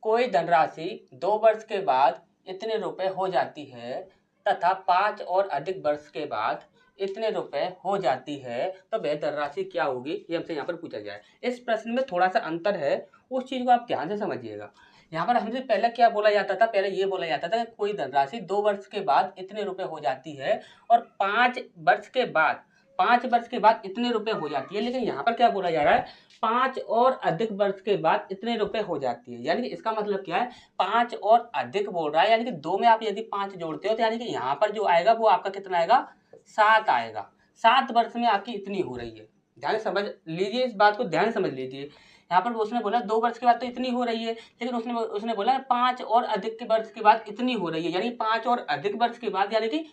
कोई धनराशि 2 वर्ष के बाद इतने रुपए हो जाती है तथा 5 और अधिक वर्ष के बाद इतने रुपए हो जाती है, तो वह धनराशि क्या होगी, ये हमसे यहाँ पर पूछा गया है। इस प्रश्न में थोड़ा सा अंतर है, उस चीज को आप ध्यान से समझिएगा। यहाँ पर हमसे पहले क्या बोला जाता था, पहले ये बोला जाता था कि कोई धनराशि 2 वर्ष के बाद इतने रुपए हो जाती है और 5 वर्ष के बाद 5 वर्ष के बाद इतने रुपए हो जाती है। लेकिन यहाँ पर क्या बोला जा रहा है, 5 और अधिक वर्ष के बाद इतने रुपए हो जाती है। यानी कि इसका मतलब क्या है, 5 और अधिक बोल रहा है, यानी कि 2 में आप यदि 5 जोड़ते हो तो यानी कि यहाँ पर जो आएगा वो आपका कितना आएगा, 7 आएगा। 7 वर्ष में आपकी इतनी हो रही है। ध्यान से समझ लीजिए, इस बात को ध्यान से समझ लीजिए। यहाँ पर उसने बोला 2 वर्ष के बाद तो इतनी हो रही है, लेकिन उसने बोला 5 और अधिक के वर्ष के बाद इतनी हो रही है। यानी 5 और अधिक वर्ष के बाद, यानी कि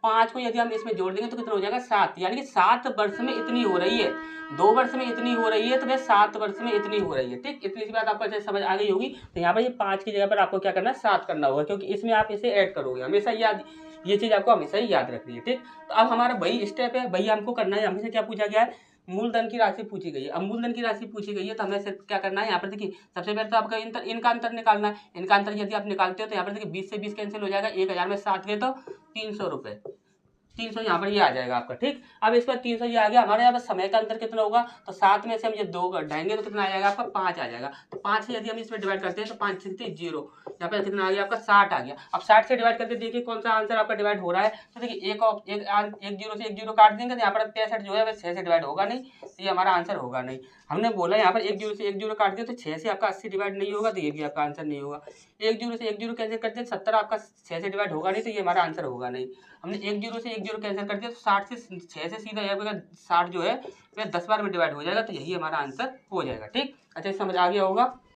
5 को यदि हम इसमें जोड़ देंगे तो कितना हो जाएगा, 7। यानी कि 7 वर्ष में इतनी हो रही है। 2 वर्ष में इतनी हो रही है तो वह 7 वर्ष में इतनी हो रही है। ठीक, इतनी सी बात आपको अच्छे से समझ आ गई होगी। तो यहाँ पर ये 5 की जगह पर आपको क्या करना है, 7 करना होगा, क्योंकि इसमें आप इसे ऐड करोगे। हमेशा याद, ये चीज आपको हमेशा ही याद रखनी है। ठीक, तो अब हमारा वही स्टेप है, वही हमको करना है। हमसे क्या पूछा गया है, मूलधन की राशि पूछी गई है। अब मूलधन की राशि पूछी गई है तो हमें सिर्फ क्या करना है, यहाँ पर देखिए सबसे पहले तो आपका इनका अंतर निकालना है। इनका अंतर यदि आप निकालते हो तो यहाँ पर देखिए 20 से 20 कैंसिल हो जाएगा, 1000 में 7 गए तो 300 रुपए, 300 यहाँ पर ये आ जाएगा आपका। ठीक, अब इस पर 300 ये आ गया। हमारे यहाँ पर समय का अंतर कितना होगा, तो 7 में से हम ये 2 घटाएंगे तो कितना आ जाएगा आपका, 5 आ जाएगा। तो 5 से यदि हम इसमें डिवाइड करते हैं तो 5 से 0, यहाँ पर कितना आ गया आपका, 60 आ गया। अब 60 से डिवाइड करके देखिए कौन सा आंसर आपका डिवाइड हो रहा है। तो देखिए एक जीरो से एक जीरो काट देंगे तो यहाँ पर 65 जो है वह 6 से डिवाइड होगा नहीं, तो ये हमारा आंसर होगा नहीं। हमने बोला यहाँ पर एक जीरो से एक जीरो काट दिया तो 6 से आपका 80 डिवाइड नहीं होगा, तो ये भी आपका आंसर नहीं होगा। एक जीरो से एक जीरो कैंसिल करते हैं 70 आपका 6 से डिवाइड होगा नहीं, तो ये हमारा आंसर होगा नहीं। हमने एक जीरो से एक जीरो कैंसिल कर दिया तो 60 से 6 से सीधा जाएगा, 60 जो है वह 10 बार में डिवाइड हो जाएगा, तो यही हमारा आंसर हो जाएगा। ठीक, अच्छा समझ आ गया होगा।